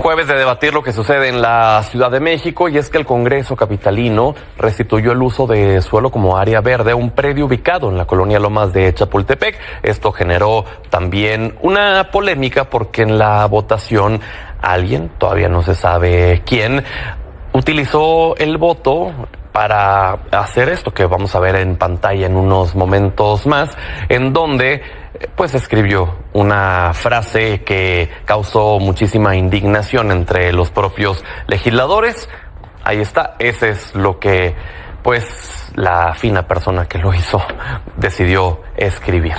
Jueves de debatir lo que sucede en la Ciudad de México, y es que el Congreso capitalino restituyó el uso de suelo como área verde a un predio ubicado en la colonia Lomas de Chapultepec. Esto generó también una polémica porque en la votación alguien, todavía no se sabe quién, utilizó el voto para hacer esto que vamos a ver en pantalla en unos momentos más, en donde pues escribió una frase que causó muchísima indignación entre los propios legisladores. Ahí está, ese es lo que pues la fina persona que lo hizo decidió escribir.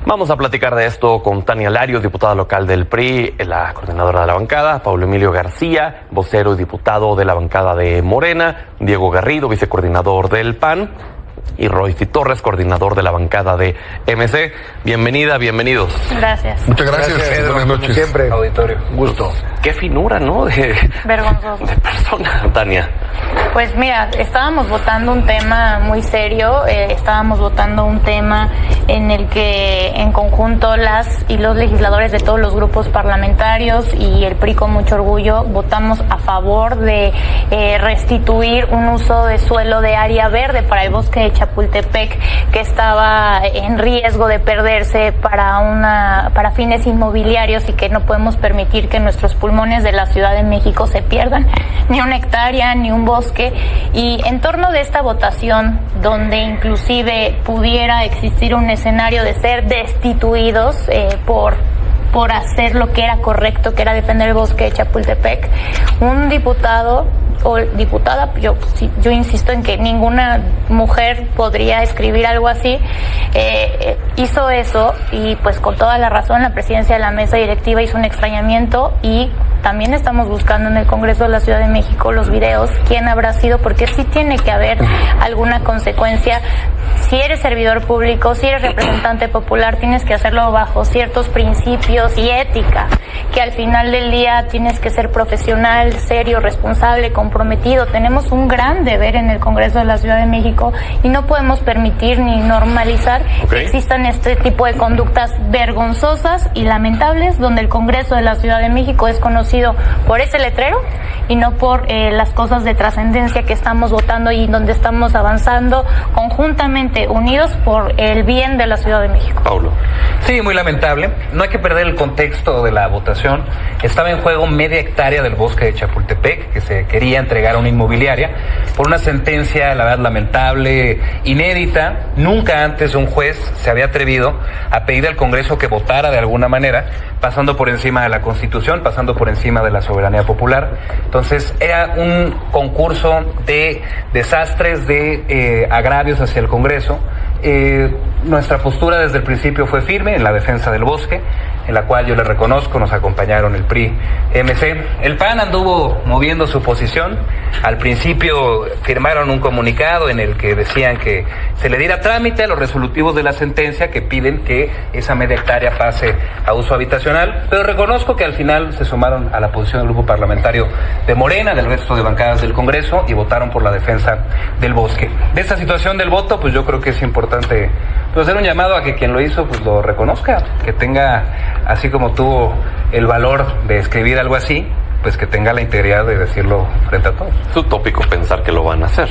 Vamos a platicar de esto con Tania Lario, diputada local del PRI, la coordinadora de la bancada, Pablo Emilio García, vocero y diputado de la bancada de Morena, Diego Garrido, vicecoordinador del PAN, y Royce Torres, coordinador de la bancada de MC. Bienvenida, bienvenidos. Gracias. Muchas gracias. Buenas noches. Siempre, auditorio. Un gusto. Qué finura, ¿no? Vergonzoso. De persona, Tania. Pues mira, estábamos votando un tema muy serio, estábamos votando un tema en el que en conjunto las y los legisladores de todos los grupos parlamentarios y el PRI con mucho orgullo votamos a favor de restituir un uso de suelo de área verde para el bosque de Chapultepec, que estaba en riesgo de perderse para fines inmobiliarios, y que no podemos permitir que nuestros pulmones de la Ciudad de México se pierdan, ni una hectárea, ni un bosque. Y en torno de esta votación, donde inclusive pudiera existir un escenario de ser destituidos por hacer lo que era correcto, que era defender el bosque de Chapultepec, un diputado o diputada, yo insisto en que ninguna mujer podría escribir algo así, hizo eso, y pues con toda la razón la presidencia de la mesa directiva hizo un extrañamiento, y también estamos buscando en el Congreso de la Ciudad de México los videos, quién habrá sido, porque sí tiene que haber alguna consecuencia. Si eres servidor público, si eres representante popular, tienes que hacerlo bajo ciertos principios y ética, que al final del día tienes que ser profesional, serio, responsable, comprometido. Tenemos un gran deber en el Congreso de la Ciudad de México y no podemos permitir ni normalizar que existan este tipo de conductas vergonzosas y lamentables, donde el Congreso de la Ciudad de México es conocido por ese letrero y no por las cosas de trascendencia que estamos votando y donde estamos avanzando conjuntamente, unidos por el bien de la Ciudad de México. Paulo. Sí, muy lamentable. No hay que perder el contexto de la votación. Estaba en juego media hectárea del bosque de Chapultepec, que se quería entregar a una inmobiliaria por una sentencia, la verdad, lamentable, inédita. Nunca antes un juez se había atrevido a pedir al Congreso que votara de alguna manera, pasando por encima de la Constitución, pasando por encima de la soberanía popular. Entonces, era un concurso de desastres, de agravios hacia el Congreso. Nuestra postura desde el principio fue firme en la defensa del bosque, en la cual yo le reconozco, nos acompañaron el PRI, MC. El PAN anduvo moviendo su posición. Al principio firmaron un comunicado en el que decían que se le diera trámite a los resolutivos de la sentencia que piden que esa media hectárea pase a uso habitacional, pero reconozco que al final se sumaron a la posición del grupo parlamentario de Morena, del resto de bancadas del Congreso, y votaron por la defensa del bosque. De esta situación del voto, pues yo creo que es importante hacer un llamado a que quien lo hizo pues lo reconozca, que tenga, así como tuvo el valor de escribir algo así, pues que tenga la integridad de decirlo frente a todos. Es utópico pensar que lo van a hacer.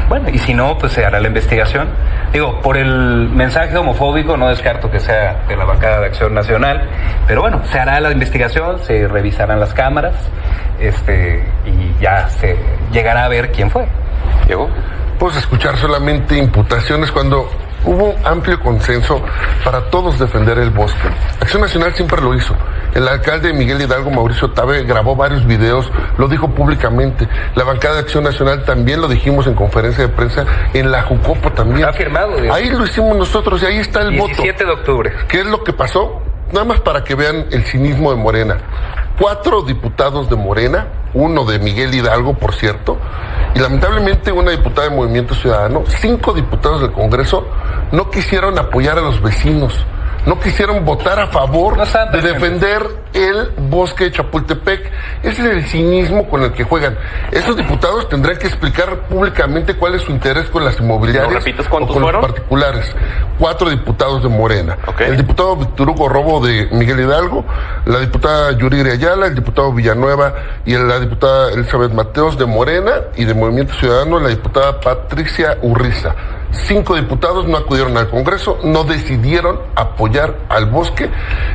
Bueno, y si no, pues se hará la investigación. Digo, por el mensaje homofóbico no descarto que sea de la bancada de Acción Nacional, pero bueno, se hará la investigación, se revisarán las cámaras, y ya se llegará a ver quién fue. Diego. Puedes escuchar solamente imputaciones cuando hubo un amplio consenso para todos defender el bosque. Acción Nacional siempre lo hizo. El alcalde Miguel Hidalgo, Mauricio Tabe, grabó varios videos, lo dijo públicamente. La bancada de Acción Nacional también lo dijimos en conferencia de prensa, en la Jucopo también. Ha firmado. Dios. Ahí lo hicimos nosotros y ahí está el 17 voto. de octubre. ¿Qué es lo que pasó? Nada más para que vean el cinismo de Morena. 4 diputados de Morena, uno de Miguel Hidalgo, por cierto, y lamentablemente una diputada de Movimiento Ciudadano, 5 diputados del Congreso no quisieron apoyar a los vecinos. no quisieron votar a favor No estaban de presentes. defender el bosque de Chapultepec. Ese es el cinismo con el que juegan. Esos diputados tendrán que explicar públicamente cuál es su interés con las inmobiliarias ¿No repites cuántos o con fueron? los particulares. 4 diputados de Morena. Ok. El diputado Víctor Hugo Robo de Miguel Hidalgo, la diputada Yuriri Ayala, el diputado Villanueva y la diputada Elizabeth Mateos de Morena, y de Movimiento Ciudadano la diputada Patricia Urriza. 5 diputados no acudieron al Congreso, no decidieron apoyar al bosque.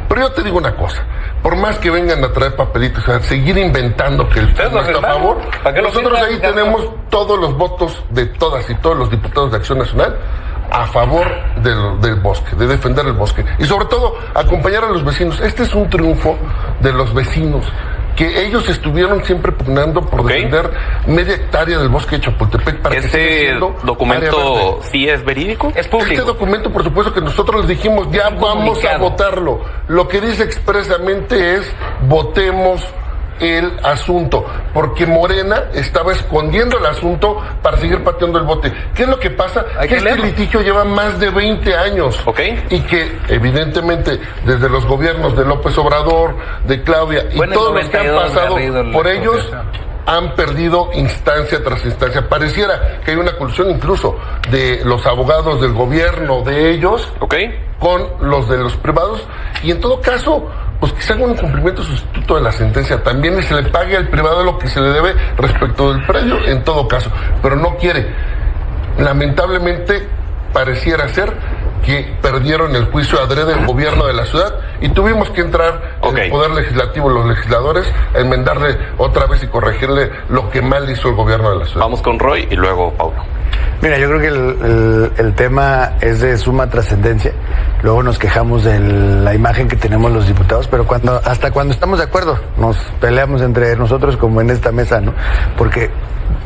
Pero yo te digo una cosa, por más que vengan a traer papelitos, a seguir inventando que el Ustedes PAN lo está a firmaron. favor, ¿Para qué lo nosotros firman, ahí Carlos? tenemos todos los votos de todas y todos los diputados de Acción Nacional a favor del bosque, de defender el bosque. Y sobre todo, acompañar a los vecinos. Este es un triunfo de los vecinos, que ellos estuvieron siempre pugnando por Ok. defender media hectárea del bosque de Chapultepec para que siga ¿Este siendo área documento verde. sí es verídico? Es público. Este documento, por supuesto, que nosotros les dijimos, ya un vamos a comunicado. votarlo. Lo que dice expresamente es, votemos el asunto, porque Morena estaba escondiendo el asunto para seguir pateando el bote. ¿Qué es lo que pasa? Hay Que que este leerlo. litigio lleva más de 20 años. Ok. Y que, evidentemente, desde los gobiernos de López Obrador, de Claudia, y Bueno, en todos los que han 92 pasado Garrido, la por ellos, expropiación. han perdido instancia tras instancia. Pareciera que hay una colusión incluso de los abogados del gobierno de ellos ¿Ok? con los de los privados, y en todo caso, pues que se haga un cumplimiento sustituto de la sentencia también, y se le pague al privado lo que se le debe respecto del predio, en todo caso, pero no quiere. Lamentablemente pareciera ser que perdieron el juicio adrede del gobierno de la ciudad, y tuvimos que entrar Ok. el poder legislativo, los legisladores, a enmendarle otra vez y corregirle lo que mal hizo el gobierno de la ciudad. Vamos con Roy y luego Paulo. Mira, yo creo que el tema es de suma trascendencia. Luego nos quejamos de la imagen que tenemos los diputados, pero hasta cuando estamos de acuerdo nos peleamos entre nosotros, como en esta mesa, ¿no? Porque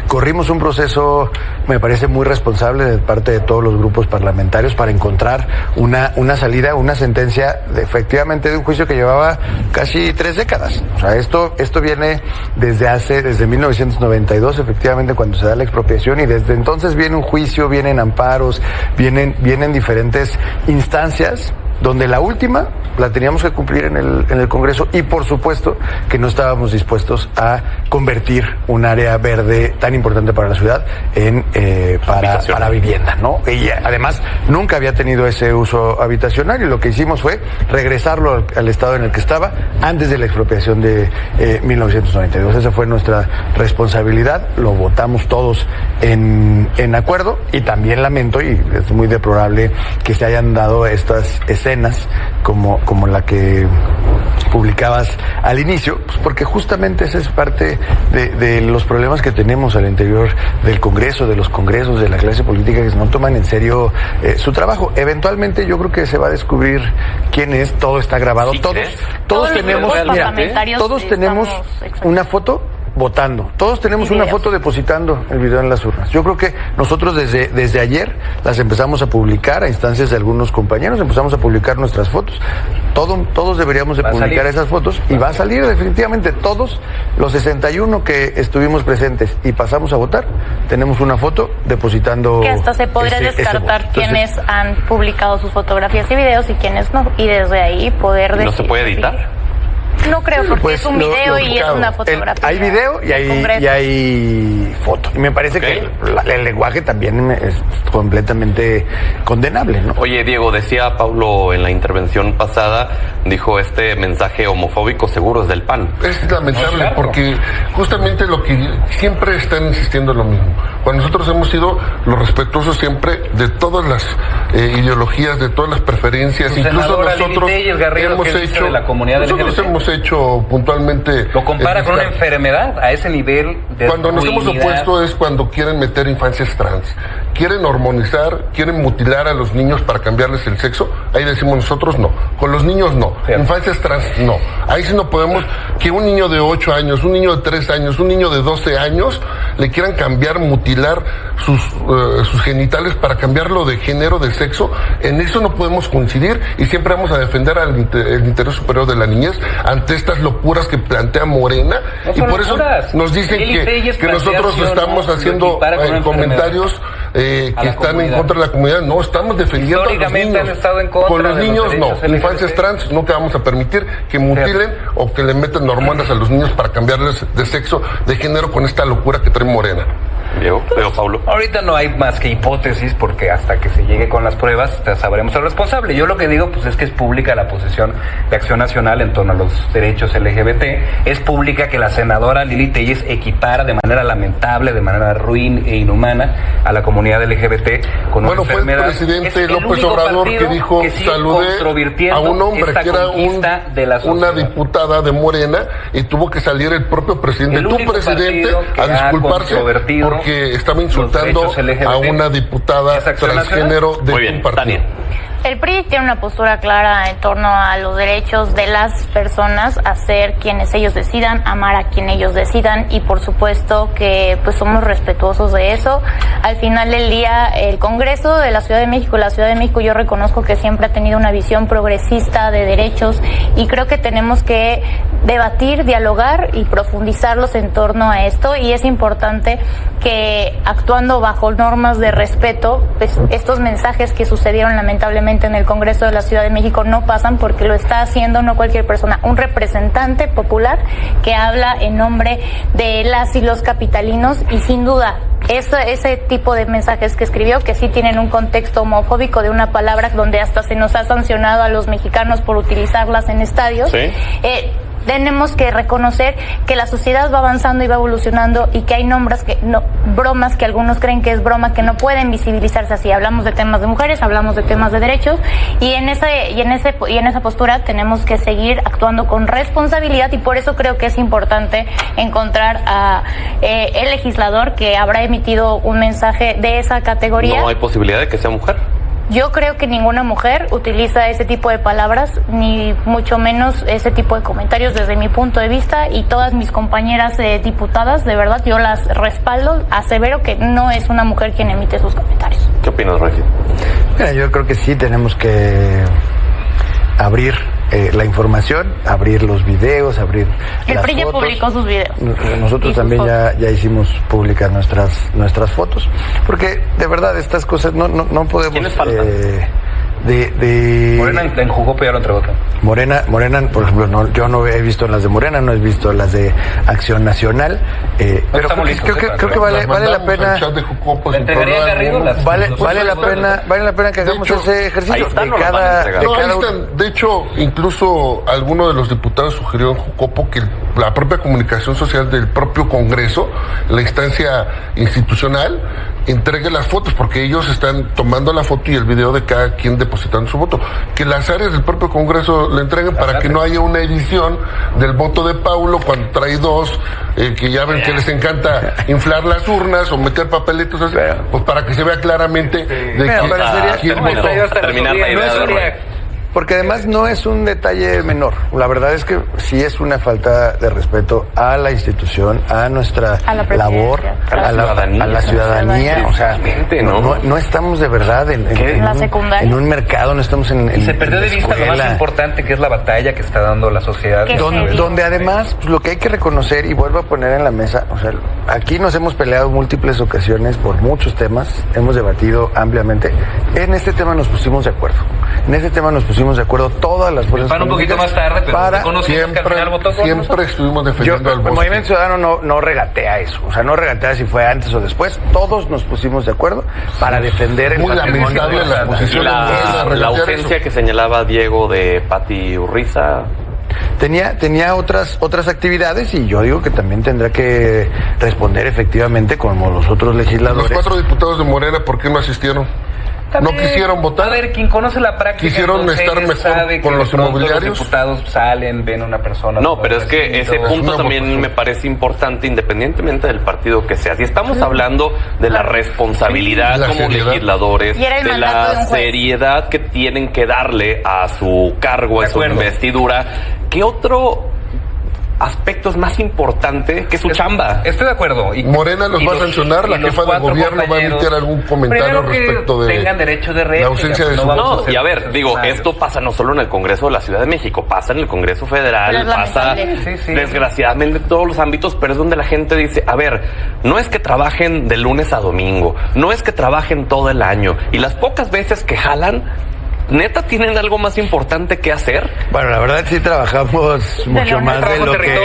corrimos un proceso, me parece muy responsable de parte de todos los grupos parlamentarios para encontrar una salida, una sentencia efectivamente de un juicio que llevaba casi 3 décadas. O sea, esto viene desde 1992, efectivamente, cuando se da la expropiación, y desde entonces viene un juicio, vienen amparos, vienen diferentes instancias, donde la última la teníamos que cumplir en el Congreso, y por supuesto que no estábamos dispuestos a convertir un área verde tan importante para la ciudad en para vivienda, ¿no? Y además nunca había tenido ese uso habitacional, y lo que hicimos fue regresarlo al estado en el que estaba antes de la expropiación de 1992. Esa fue nuestra responsabilidad, lo votamos todos en acuerdo, y también lamento, y es muy deplorable que se hayan dado estas escenas como la que publicabas al inicio, pues porque justamente esa es parte de los problemas que tenemos al interior del Congreso, de los congresos, de la clase política, que no toman en serio su trabajo. Eventualmente yo creo que se va a descubrir quién es, todo está grabado, ¿Sí todos crees? Todos los tenemos, grupos mira, parlamentarios todos tenemos estamos expuestos. una foto votando, todos tenemos Y una videos. foto depositando el video en las urnas. Yo creo que nosotros desde ayer las empezamos a publicar a instancias de algunos compañeros, empezamos a publicar nuestras fotos. Todos deberíamos de Va a publicar salir. esas fotos, y va a salir definitivamente. Todos los 61 que estuvimos presentes y pasamos a votar, tenemos una foto depositando Que hasta se podría ese descartar voto. quiénes Entonces, han publicado sus fotografías y videos y quiénes no. Y desde ahí poder ¿No se puede editar? No creo, porque pues, es un lo video y es ubicado. una fotografía. hay video y del hay, Congreso. y hay foto. Y me parece Ok. que el lenguaje también es completamente condenable, ¿no? Oye, Diego, decía Paulo en la intervención pasada, dijo este mensaje homofóbico seguro es del PAN. Es lamentable, Claro. porque justamente lo que siempre están insistiendo es lo mismo. Cuando nosotros hemos sido los respetuosos siempre de todas las ideologías, de todas las preferencias, Su incluso senadora Lili nosotros Telles Garrido, hemos que dice hecho, de la comunidad nosotros LGBT. hemos hecho puntualmente. Lo compara con una enfermedad a ese nivel de Cuando nos hemos ruinidad. opuesto es cuando quieren meter infancias trans, quieren hormonizar, quieren mutilar a los niños para cambiarles el sexo. Ahí decimos nosotros no, con los niños no, Cierto. infancias trans no. Ahí sí no podemos que un niño de 8 años, un niño de 3 años, un niño de 12 años le quieran cambiar, mutilar sus genitales para cambiarlo de género, de sexo. En eso no podemos coincidir, y siempre vamos a defender el interés superior de la niñez ante estas locuras que plantea Morena. No Y son por eso locuras. nos dicen Lili Telles que nosotros plantea, estamos ¿no? Lo haciendo equipara con una comentarios a que la están en comunidad. contra de la comunidad. No, estamos defendiendo a los Históricamente niños. han estado en contra contra Con los de niños no. derechos LGBT. Infancias trans nunca vamos a permitir que mutilen o que le metan hormonas a los niños para cambiarles de sexo, de género, con esta locura que trae Morena. Diego, Paulo. Ahorita no hay más que hipótesis, porque hasta que se llegue con las pruebas sabremos al responsable. Yo lo que digo pues es que es pública la posición de Acción Nacional en torno a los derechos LGBT. Es pública que la senadora Lili Telles equipara de manera lamentable, de manera ruin e inhumana a la comunidad LGBT con una enfermedad. Fue el presidente Es el López único Obrador que partido dijo, que sigue saludé controvirtiendo a un hombre esta que era conquista de la una sociedad. diputada de Morena, y tuvo que salir el propio presidente, El tu único presidente, partido que a ha disculparse controvertido porque estaba los insultando derechos LGBT. a una diputada ¿Es Acción transgénero Nacional? de Muy bien, un partido. Tania. El PRI tiene una postura clara en torno a los derechos de las personas a ser quienes ellos decidan, amar a quien ellos decidan, y por supuesto que pues somos respetuosos de eso. Al final del día, el Congreso de la Ciudad de México, yo reconozco que siempre ha tenido una visión progresista de derechos, y creo que tenemos que debatir, dialogar y profundizarlos en torno a esto, y es importante que, actuando bajo normas de respeto, pues estos mensajes que sucedieron lamentablemente en el Congreso de la Ciudad de México no pasan, porque lo está haciendo no cualquier persona, un representante popular que habla en nombre de las y los capitalinos, y sin duda ese tipo de mensajes que escribió, que sí tienen un contexto homofóbico de una palabra donde hasta se nos ha sancionado a los mexicanos por utilizarlas en estadios. Sí. Tenemos que reconocer que la sociedad va avanzando y va evolucionando, y que hay bromas que algunos creen que es broma, que no pueden visibilizarse así. Hablamos de temas de mujeres, hablamos de temas de derechos, y en esa postura tenemos que seguir actuando con responsabilidad, y por eso creo que es importante encontrar a el legislador que habrá emitido un mensaje de esa categoría. No hay posibilidad de que sea mujer. Yo creo que ninguna mujer utiliza ese tipo de palabras, ni mucho menos ese tipo de comentarios desde mi punto de vista, y todas mis compañeras diputadas, de verdad, yo las respaldo, asevero que no es una mujer quien emite sus comentarios. ¿Qué opinas, Regi? Mira, yo creo que sí tenemos que abrir la información, abrir los videos, abrir El las PRI ya fotos. publicó sus videos. Nosotros Y sus también fotos. ya hicimos públicas nuestras fotos, porque de verdad estas cosas no podemos... ¿Quiénes faltan? Morena en Jucopo ya lo entregó. Morena, por ejemplo, yo no he visto las de Morena, no he visto las de Acción Nacional, pero estamos listos, creo que vale la Mandamos pena... al chat de Jucopo ¿Le sin entregaría problema Garrido alguno. las- Vale la pena que De hagamos hecho, ese ejercicio ahí están, de ¿o las van a cada, entregar? de No, ahí cada uno. están. De hecho, incluso alguno de los diputados sugirió en Jucopo que la propia comunicación social del propio Congreso, la instancia institucional, entregue las fotos, porque ellos están tomando la foto y el video de cada quien depositando su voto. Que las áreas del propio Congreso le entreguen para que no haya una edición del voto de Paulo cuando trae dos, que ya ven que les encanta inflar las urnas o meter papelitos así, pues para que se vea claramente de Mira, quién, pero sería- quién terminar votó. la idea de Roy. Porque además no es un detalle menor. La verdad es que sí es una falta de respeto a la institución, a nuestra A la presidencia, labor, a la ciudadanía. O sea, Realmente, no estamos de verdad ¿En la secundaria? en un mercado, no estamos en Y se perdió en de la vista lo más escuela. importante, que es la batalla que está dando la sociedad. ¿Qué? Donde además pues, lo que hay que reconocer, y vuelvo a poner en la mesa, o sea, aquí nos hemos peleado múltiples ocasiones por muchos temas, hemos debatido ampliamente. En este tema nos pusimos de acuerdo. En este tema nos pusimos de acuerdo todas las fuerzas Van un poquito más políticas tarde, pero para reconocimos que al final votó con Siempre nosotros. estuvimos yo, defendiendo al el bosque. Movimiento Ciudadano no regatea eso, o sea, no regatea si fue antes o después, todos nos pusimos de acuerdo para defender el Muy patrimonio lamentable de la la posición La, de la regatear ausencia eso. que señalaba Diego de Pati Urriza. Tenía otras actividades, y yo digo que también tendrá que responder efectivamente como los otros Los legisladores. 4 diputados de Morena, ¿por qué no asistieron? También, ¿No quisieron votar? A ver, quien conoce la práctica. ¿Quisieron entonces, estar mejor sabe con que los de pronto inmobiliarios? Los diputados salen, ven a una persona. No, por pero el es que ese recinto. punto una también votación. me parece importante, independientemente del partido que sea. Si estamos hablando de la responsabilidad La como seriedad. legisladores, Y era el de mandato de la un juez. seriedad que tienen que darle a su cargo, a De su acuerdo. investidura, ¿qué otro aspecto es más importante que su chamba? Estoy de acuerdo. Y, Morena los y va a sancionar, la y los jefa de 4 gobierno va a compañeros, emitir algún comentario primero que respecto de tengan derecho de réplica, la ausencia de pues su no vamos voto. a No, hacer y a ver, procesos digo, sumarios. esto pasa no solo en el Congreso de la Ciudad de México, pasa en el Congreso Federal, Pero es pasa lamentable. Sí, sí. desgraciadamente en todos los ámbitos, pero es donde la gente dice, a ver, no es que trabajen de lunes a domingo, no es que trabajen todo el año, y las pocas veces que jalan, ¿Neta tienen algo más importante que hacer? Bueno, la verdad sí trabajamos mucho más de lo que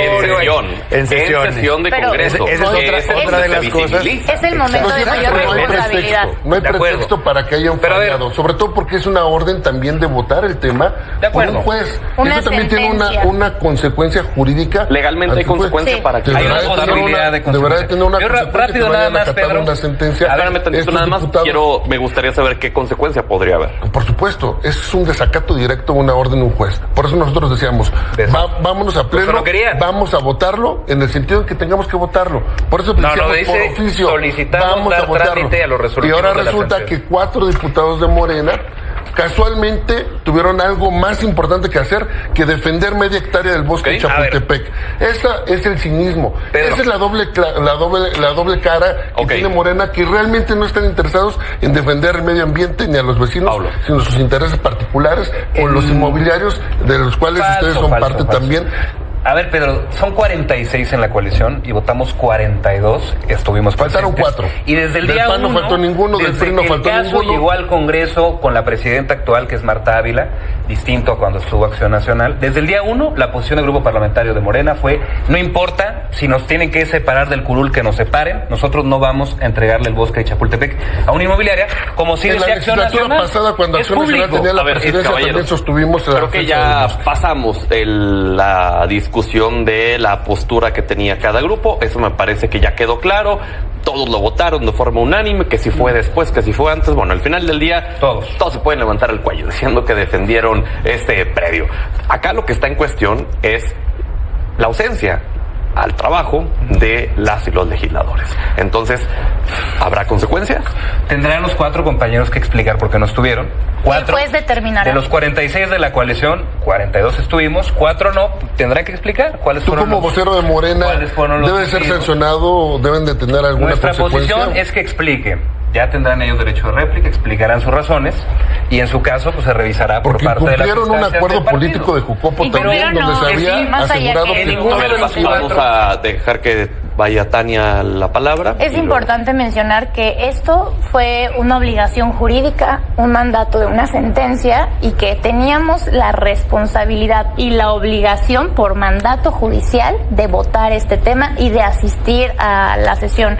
en sesión de Pero Congreso. Esa es otra de las cosas. Es el momento de mayor responsabilidad. No hay pretexto para que hayan fallado, sobre todo porque es una orden también de votar el tema por un juez. Una Eso también tiene sentencia. una consecuencia jurídica. Legalmente hay consecuencia para que... Hay una posibilidad de deberá de tener una Yo consecuencia rápido que nada vayan a más, acatar Pedro. una sentencia. Espérame tantito Estos nada más. diputados- Me gustaría saber qué consecuencia podría haber. Por supuesto, es un desacato directo a una orden de un juez. Por eso nosotros decíamos, vámonos a pleno, Pues no querían. vamos a votarlo en el sentido en que tengamos que votarlo. Por eso No, decíamos dice, por oficio, solicitamos vamos a dar votarlo. trámite a los Y resolutivos ahora de la resulta sentencia. que 4 diputados de Morena casualmente tuvieron algo más importante que hacer que defender media hectárea del bosque de Ok, a ver. Chapultepec. Esa es el cinismo. Pedro. Esa es la doble cara que Ok. tiene Morena, que realmente no están interesados en defender el medio ambiente ni a los vecinos, Pablo. sino sus intereses particulares con los inmobiliarios de los cuales ustedes son parte también. A ver, Pedro, son 46 en la coalición y votamos 42, estuvimos Faltaron presentes. 4. Y desde el Del día PAN no 1, faltó ninguno, del desde PRI no que faltó el caso ninguno. llegó al Congreso con la presidenta actual, que es Marta Ávila, distinto a cuando estuvo Acción Nacional, desde el día 1 la posición del grupo parlamentario de Morena fue, no importa si nos tienen que separar del curul, que nos separen, nosotros no vamos a entregarle el bosque de Chapultepec a una inmobiliaria, como si En la decía Acción legislatura Nacional. pasada, cuando Es Acción Nacional público. tenía la A ver, presidencia, caballeros, también sostuvimos la creo que defensa de ya los- pasamos la discusión de la postura que tenía cada grupo. Eso me parece que ya quedó claro. Todos lo votaron de forma unánime, que si fue después, que si fue antes. Bueno, al final del día, todos se pueden levantar el cuello diciendo que defendieron este predio. Acá lo que está en cuestión es la ausencia al trabajo de las y los legisladores. Entonces, ¿habrá consecuencias? Tendrán los 4 compañeros que explicar por qué no estuvieron. 4 juez determinará. de los 46 de la coalición, 42 estuvimos, 4 no. Tendrán que explicar cuáles Tú fueron como los- vocero de Morena cuáles fueron los debe ser motivos. sancionado, deben de tener alguna Nuestra consecuencia. posición es que explique. Ya tendrán ellos derecho de réplica, explicarán sus razones y en su caso pues se revisará por Porque parte de la cumplieron un instancias acuerdo del partido. político de Jucopo Y también, cumplieron, donde se no, había sí, más allá asegurado que que ninguno A de ver, los vamos a dejar que vaya Tania la palabra. Es importante mencionar que esto fue una obligación jurídica, un mandato de una sentencia y que teníamos la responsabilidad y la obligación por mandato judicial de votar este tema y de asistir a la sesión.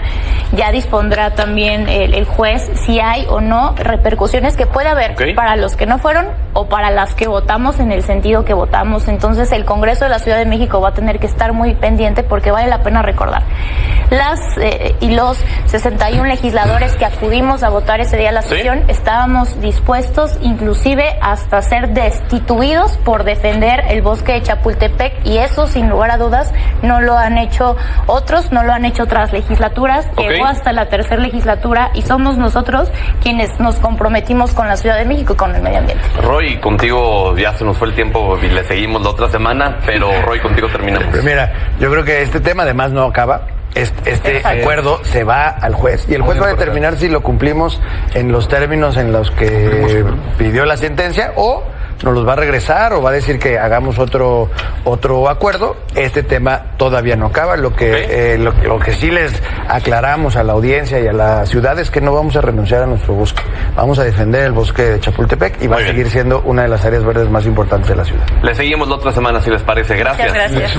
Ya dispondrá también el juez si hay o no repercusiones que puede haber para los que no fueron o para las que votamos en el sentido que votamos. Entonces el Congreso de la Ciudad de México va a tener que estar muy pendiente porque vale la pena recordar. Las y los 61 legisladores que acudimos a votar ese día a la sesión estábamos dispuestos inclusive hasta ser destituidos por defender el bosque de Chapultepec y eso sin lugar a dudas no lo han hecho otros, no lo han hecho otras legislaturas, llegó hasta la tercera legislatura y somos nosotros quienes nos comprometimos con la Ciudad de México y con el medio ambiente. Roy, contigo ya se nos fue el tiempo y le seguimos la otra semana, pero Roy, contigo terminamos. Pero mira, yo creo que este tema además no acaba. Este acuerdo se va al juez y el juez va a determinar si lo cumplimos en los términos en los que pidió la sentencia o nos los va a regresar o va a decir que hagamos otro acuerdo. Este tema todavía no acaba. Lo que sí les aclaramos a la audiencia y a la ciudad es que no vamos a renunciar a nuestro bosque. Vamos a defender el bosque de Chapultepec y va a seguir siendo una de las áreas verdes más importantes de la ciudad. Le seguimos la otra semana si les parece. Gracias. Muchas gracias.